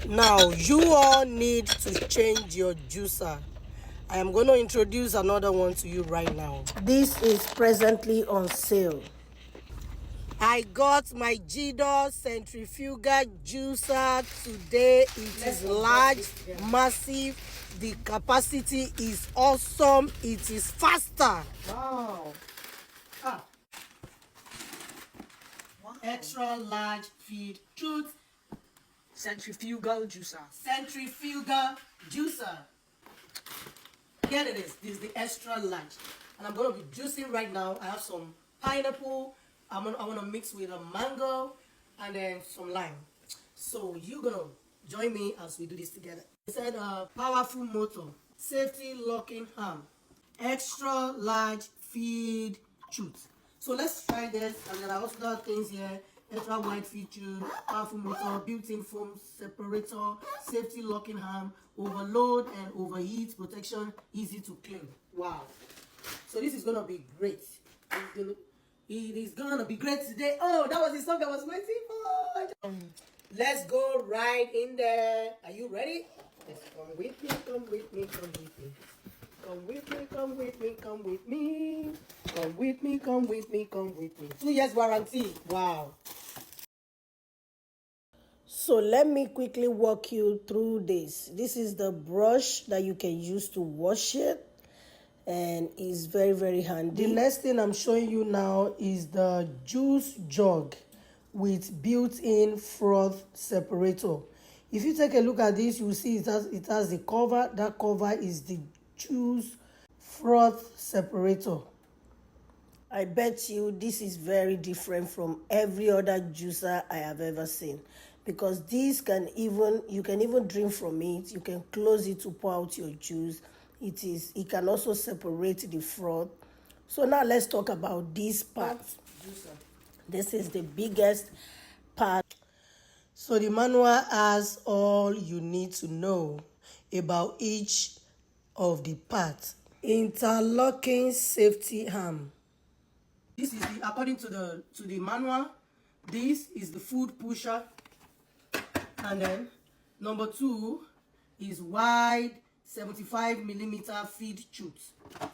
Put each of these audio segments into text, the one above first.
Now you all need to change your juicer. I am going to introduce another one to you right now. This is presently on sale. I got my GDOR Centrifugal juicer today. It is large, massive. The capacity is awesome. It is faster. Wow. Extra large feed truth. Centrifugal juicer. Centrifugal juicer. Here it is. This is the extra large. And I'm going to be juicing right now. I have some pineapple. I want to mix with a mango and then some lime. So you're going to join me as we do this together. It said powerful motor, safety locking arm, extra large feed chute. So let's try this. And then I also got things here. Extra wide feed chute, powerful motor, built-in foam separator, safety locking arm, overload and overheat protection, easy to clean. Wow. So this is going to be great. It is gonna be great today. Oh, that was the song I was waiting for. Let's go right in there. Are you ready? Let's come with me, come with me, come with me. Come with me, come with me, come with me. Come with me, come with me, come with me. 2 years warranty. Wow. So let me quickly walk you through this. This is the brush that you can use to wash it. And it's very, very handy. The next thing I'm showing you now is the juice jug with built-in froth separator. If you take a look at this, you will see it has the cover. That cover is the juice froth separator. I bet you this is very different from every other juicer I have ever seen, because this you can even drink from it. You can close it to pour out your juice. It can also separate the froth. So now let's talk about this part. This is the biggest part. So the manual has all you need to know about each of the parts. Interlocking safety arm. This is according to the manual. This is the food pusher, and then number 2 is wide 75mm feed chute,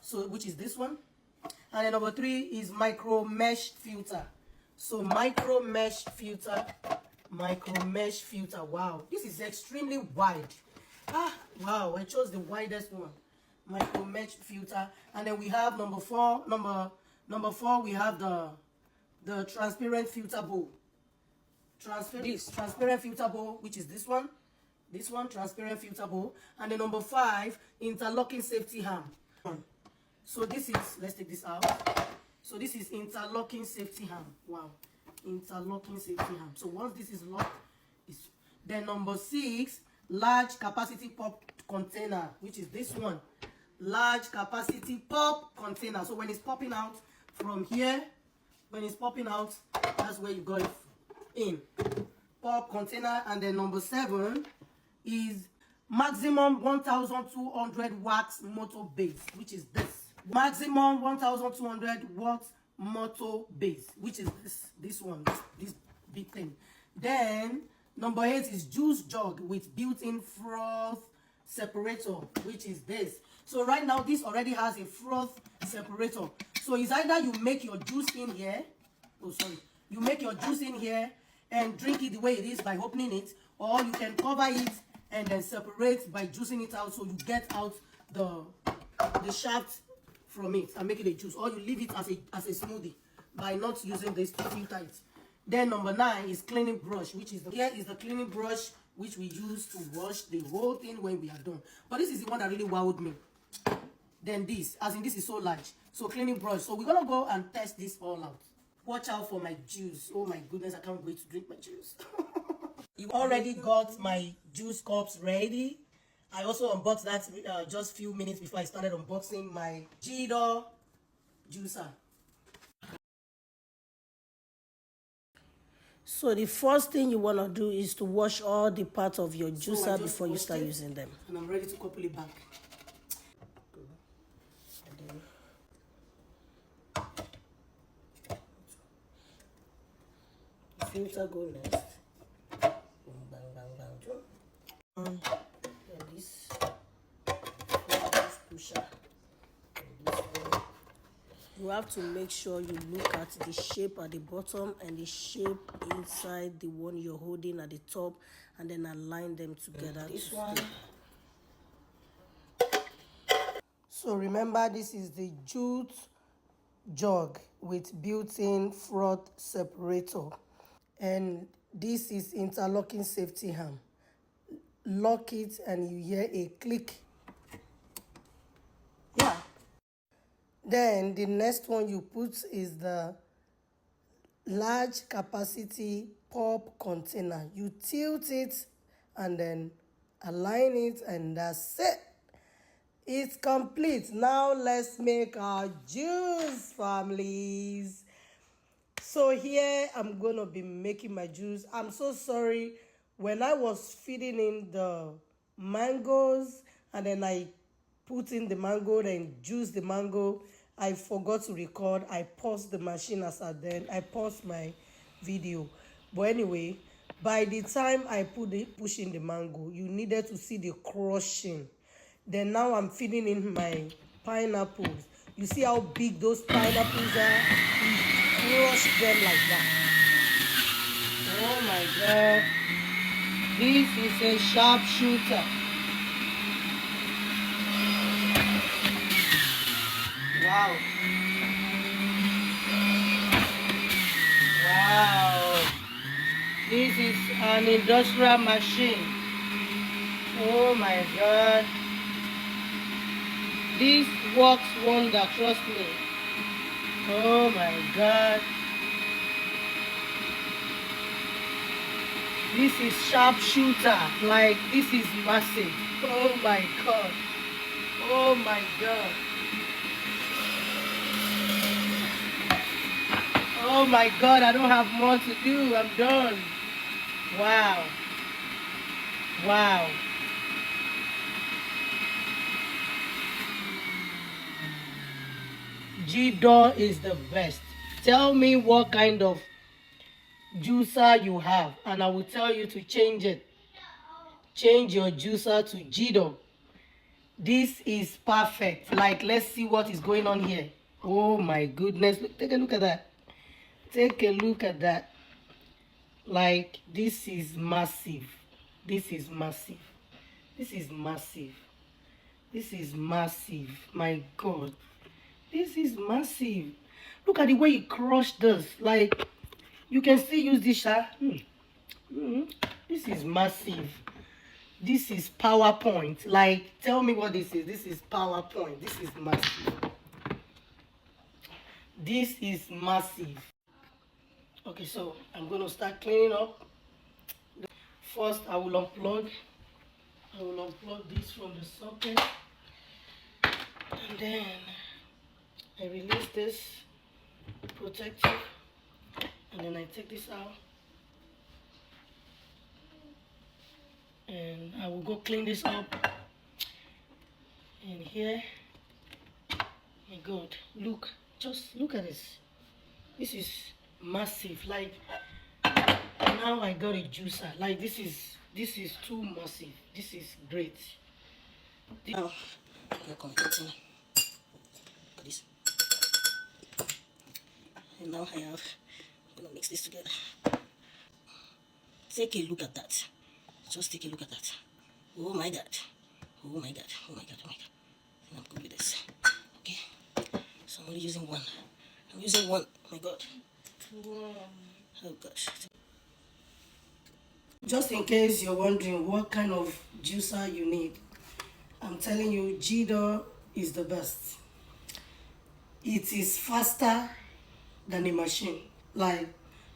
so which is this one, and then number 3 is micro mesh filter. So micro mesh filter. Wow, this is extremely wide. Wow, I chose the widest one, micro mesh filter. And then we have number 4 we have the transparent filter bowl. Transparent filter bowl, which is this one, transparent filter bowl. And then number 5, interlocking safety arm. So this is, let's take this out. So this is interlocking safety arm. Wow, interlocking safety arm. So once this is locked, then number 6, large capacity pop container, which is this one, large capacity pop container. So when it's popping out from here, that's where you got it in, pop container. And then number 7 is maximum 1200 watts motor base, which is this. Maximum 1200 watts motor base, which is this one, this big thing. Then number 8 is juice jug with built-in froth separator, which is this. So right now this already has a froth separator. So it's either you make your juice in here, you make your juice in here and drink it the way it is by opening it, or you can cover it and then separate by juicing it out, so you get out the shaft from it and make it a juice, or you leave it as a smoothie by not using this to filter it. Then number 9 is cleaning brush, which is here is the cleaning brush which we use to wash the whole thing when we are done. But this is the one that really wowed me. Then this is so large. So cleaning brush. So we're gonna go and test this all out. Watch out for my juice. Oh my goodness, I can't wait to drink my juice. You already got my juice cups ready. I also unboxed that just few minutes before I started unboxing my GDOR juicer. So the first thing you want to do is to wash all the parts of your juicer before you start using them. And I'm ready to couple it back. Filter go next. Bang, bang, bang, bang. And this pusher. This one. You have to make sure you look at the shape at the bottom and the shape inside the one you're holding at the top, and then align them together. This one. So remember, this is the jute jug with built-in froth separator, and this is interlocking safety arm. Lock it and you hear a click. Yeah. Then the next one you put is the large capacity pop container. You tilt it and then align it, and that's it. It's complete. Now let's make our juice, families. So here I'm gonna be making my juice. I'm so sorry, when I was feeding in the mangoes and then I put in the mango and juice the mango, I forgot to record. I paused the machine I paused my video. But anyway, by the time I push in the mango, you needed to see the crushing. Then now I'm feeding in my pineapples. You see how big those pineapples are? You crush them like that. Oh my God. This is a sharpshooter. Wow. Wow. This is an industrial machine. Oh my God. This works wonder, trust me. Oh my God. This is sharpshooter. Like, this is massive. Oh my God. Oh my God. Oh my God, I don't have more to do. I'm done. Wow. Wow. GDOR is the best. Tell me what kind of juicer you have, and I will tell you to change it. Change your juicer to GDOR. This is perfect. Like, let's see what is going on here. Oh my goodness. Take a look at that. Take a look at that. Like, this is massive. This is massive. This is massive. This is massive. My God. This is massive. Look at the way you crush this. Like, you can still use this. This is massive. This is PowerPoint. Like, tell me what this is. This is PowerPoint. This is massive. This is massive. Okay, so I'm going to start cleaning up. First, I will unplug this from the socket. And then I release this protective. And then I take this out. And I will go clean this up. And here, my God, look, just look at this. This is massive. Like, now I got a juicer. Like, this is too massive. This is great. Now we're completing. Look at this. And now I'm gonna mix this together. Take a look at that. Just take a look at that. Oh my God. Oh my God. Oh my God. Oh my God. And I'm good with this. Okay. So I'm only using one. I'm using one. Oh my God. Oh gosh. Just in case you're wondering what kind of juicer you need, I'm telling you, GDOR is the best. It is faster than a machine. Like,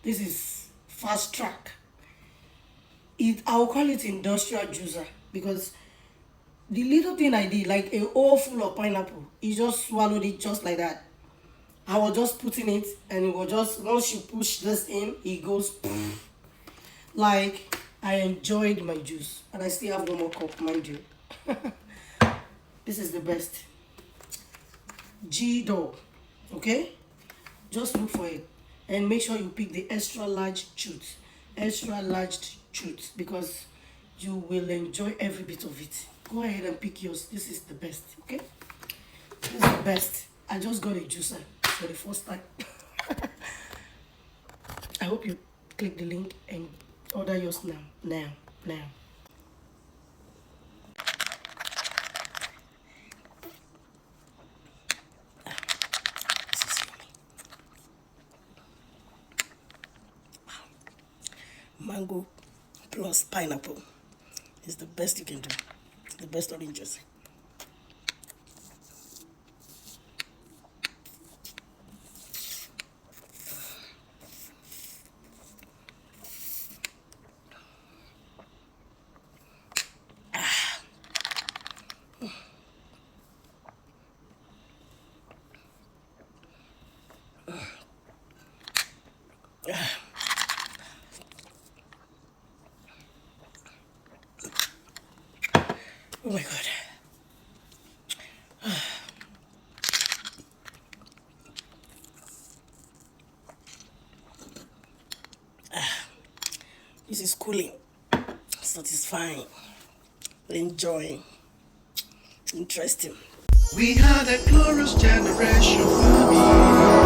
this is fast track. I will call it industrial juicer, because the little thing I did, like a hole full of pineapple, he just swallowed it just like that. I was just putting it, and it was just, once you push this in, it goes poof. Like, I enjoyed my juice, and I still have one more cup, mind you. This is the best. GDOR. Okay, just look for it, and make sure you pick the extra large chutes, because You will enjoy every bit of it. Go ahead and pick yours. This is the best, okay? This is the best. I just got a juicer for the first time. I hope you click the link and order yours now. This is yummy. Mango plus pineapple is the best you can do. The best orange juice. Oh my God. This is cooling, satisfying, enjoying, interesting. We had a glorious generation, family.